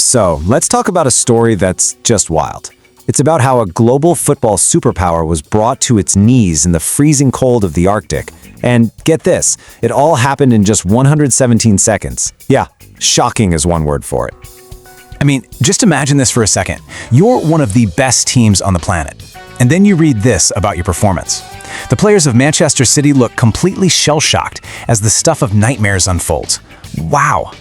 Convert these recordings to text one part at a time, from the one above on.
So, let's talk about a story that's just wild. It's about how a global football superpower was brought to its knees in the freezing cold of the Arctic. And get this, it all happened in just 117 seconds. Yeah, shocking is one word for it. I mean, just imagine this for a second. You're one of the best teams on the planet. And then you read this about your performance. The players of Manchester City look completely shell-shocked as the stuff of nightmares unfolds. Wow.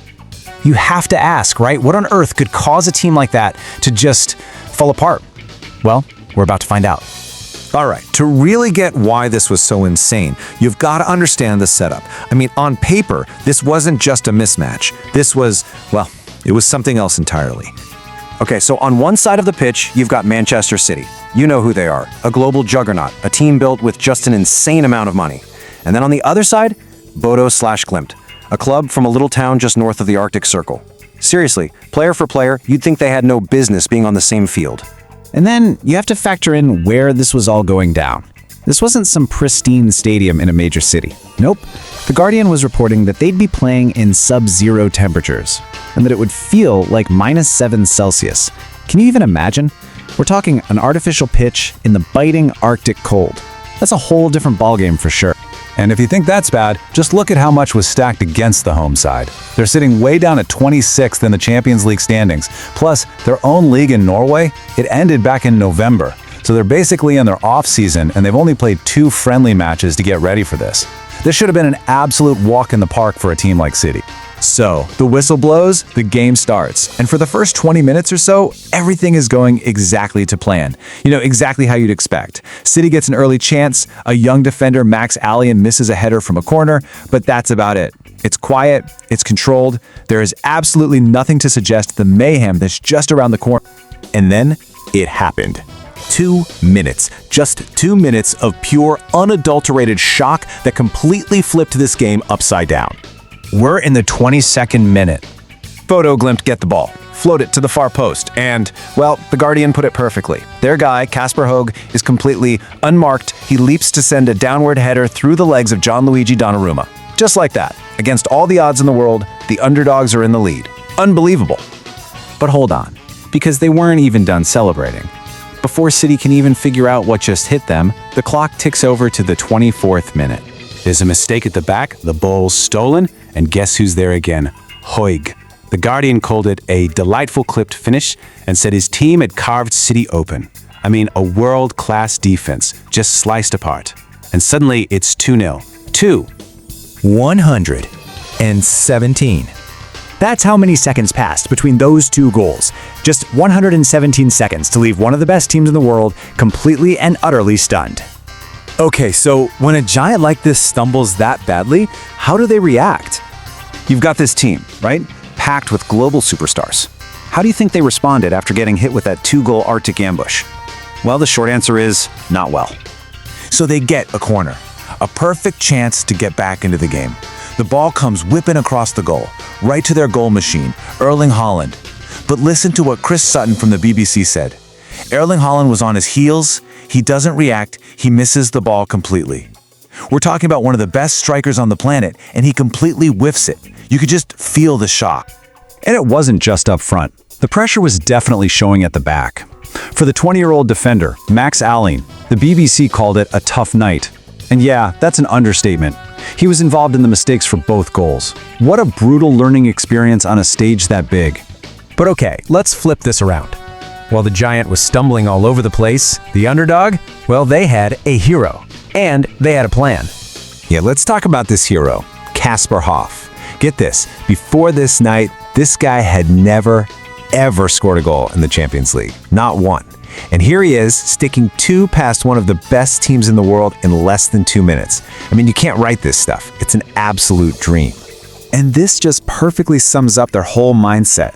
You have to ask, right? What on earth could cause a team like that to just fall apart? Well, we're about to find out. All right, to really get why this was so insane, you've got to understand the setup. I mean, on paper, this wasn't just a mismatch. This was, well, it was something else entirely. Okay, so on one side of the pitch, you've got Manchester City. You know who they are, a global juggernaut, a team built with just an insane amount of money. And then on the other side, Bodø/Glimt, a club from a little town just north of the Arctic Circle. Seriously, player for player, you'd think they had no business being on the same field. And then you have to factor in where this was all going down. This wasn't some pristine stadium in a major city. Nope. The Guardian was reporting that they'd be playing in sub-zero temperatures, and that it would feel like -7 Celsius. Can you even imagine? We're talking an artificial pitch in the biting Arctic cold. That's a whole different ballgame for sure. And if you think that's bad, just look at how much was stacked against the home side. They're sitting way down at 26th in the Champions League standings. Plus, their own league in Norway, it ended back in November. So they're basically in their off-season, and they've only played 2 friendly matches to get ready for this. This should have been an absolute walk in the park for a team like City. So, the whistle blows, the game starts, and for the first 20 minutes or so, everything is going exactly to plan. You know, exactly how you'd expect. City gets an early chance, a young defender, Max Alleyne, misses a header from a corner, but that's about it. It's quiet, it's controlled, there is absolutely nothing to suggest the mayhem that's just around the corner. And then, it happened. 2 minutes. Just 2 minutes of pure, unadulterated shock that completely flipped this game upside down. We're in the 22nd minute. Glimt get the ball, float it to the far post, and, well, the Guardian put it perfectly. Their guy, Kasper Høgh, is completely unmarked. He leaps to send a downward header through the legs of Gianluigi Donnarumma. Just like that. Against all the odds in the world, the underdogs are in the lead. Unbelievable. But hold on, because they weren't even done celebrating. Before City can even figure out what just hit them, the clock ticks over to the 24th minute. There's a mistake at the back, the ball's stolen, and guess who's there again? Høgh. The Guardian called it a delightful clipped finish and said his team had carved City open. I mean, a world-class defense, just sliced apart. And suddenly, it's 2-0. 117. That's how many seconds passed between those 2 goals. Just 117 seconds to leave one of the best teams in the world completely and utterly stunned. Okay, so when a giant like this stumbles that badly, how do they react? You've got this team, right? Packed with global superstars. How do you think they responded after getting hit with that 2-goal Arctic ambush? Well, the short answer is not well. So they get a corner, a perfect chance to get back into the game. The ball comes whipping across the goal, right to their goal machine, Erling Haaland. But listen to what Chris Sutton from the BBC said. Erling Haaland was on his heels, he doesn't react, he misses the ball completely. We're talking about one of the best strikers on the planet, and he completely whiffs it. You could just feel the shock. And it wasn't just up front. The pressure was definitely showing at the back. For the 20-year-old defender, Max Alleyne, the BBC called it a tough night. And yeah, that's an understatement. He was involved in the mistakes for both goals. What a brutal learning experience on a stage that big. But okay, let's flip this around. While the giant was stumbling all over the place, the underdog, well, they had a hero. And they had a plan. Yeah, let's talk about this hero, Kasper Høgh. Get this, before this night, this guy had never, ever scored a goal in the Champions League. Not one. And here he is, sticking 2 past one of the best teams in the world in less than 2 minutes. I mean, you can't write this stuff. It's an absolute dream. And this just perfectly sums up their whole mindset.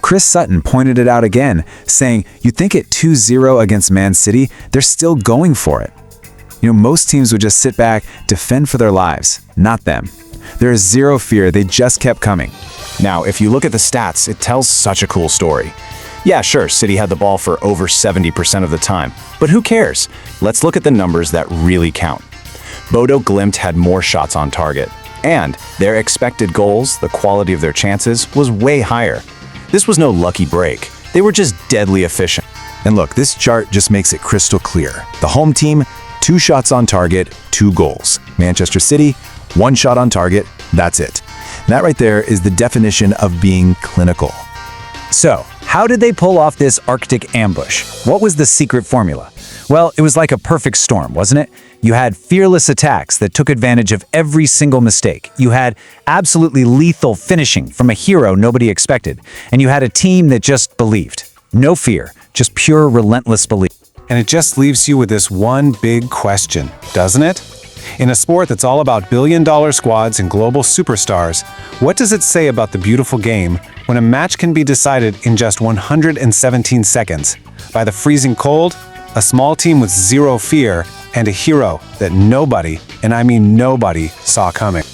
Chris Sutton pointed it out again, saying, you think at 2-0 against Man City, they're still going for it. You know, most teams would just sit back, defend for their lives. Not them. There is zero fear, they just kept coming. Now, if you look at the stats, it tells such a cool story. Yeah, sure, City had the ball for over 70% of the time, but who cares? Let's look at the numbers that really count. Glimt had more shots on target, and their expected goals, the quality of their chances, was way higher. This was no lucky break. They were just deadly efficient. And look, this chart just makes it crystal clear. The home team, 2 shots on target, 2 goals. Manchester City, 1 shot on target, that's it. And that right there is the definition of being clinical. So, how did they pull off this Arctic ambush? What was the secret formula? Well, it was like a perfect storm, wasn't it? You had fearless attacks that took advantage of every single mistake. You had absolutely lethal finishing from a hero nobody expected. And you had a team that just believed. No fear, just pure relentless belief. And it just leaves you with this one big question, doesn't it? In a sport that's all about billion-dollar squads and global superstars, what does it say about the beautiful game when a match can be decided in just 117 seconds by the freezing cold, a small team with zero fear, and a hero that nobody, and I mean nobody, saw coming?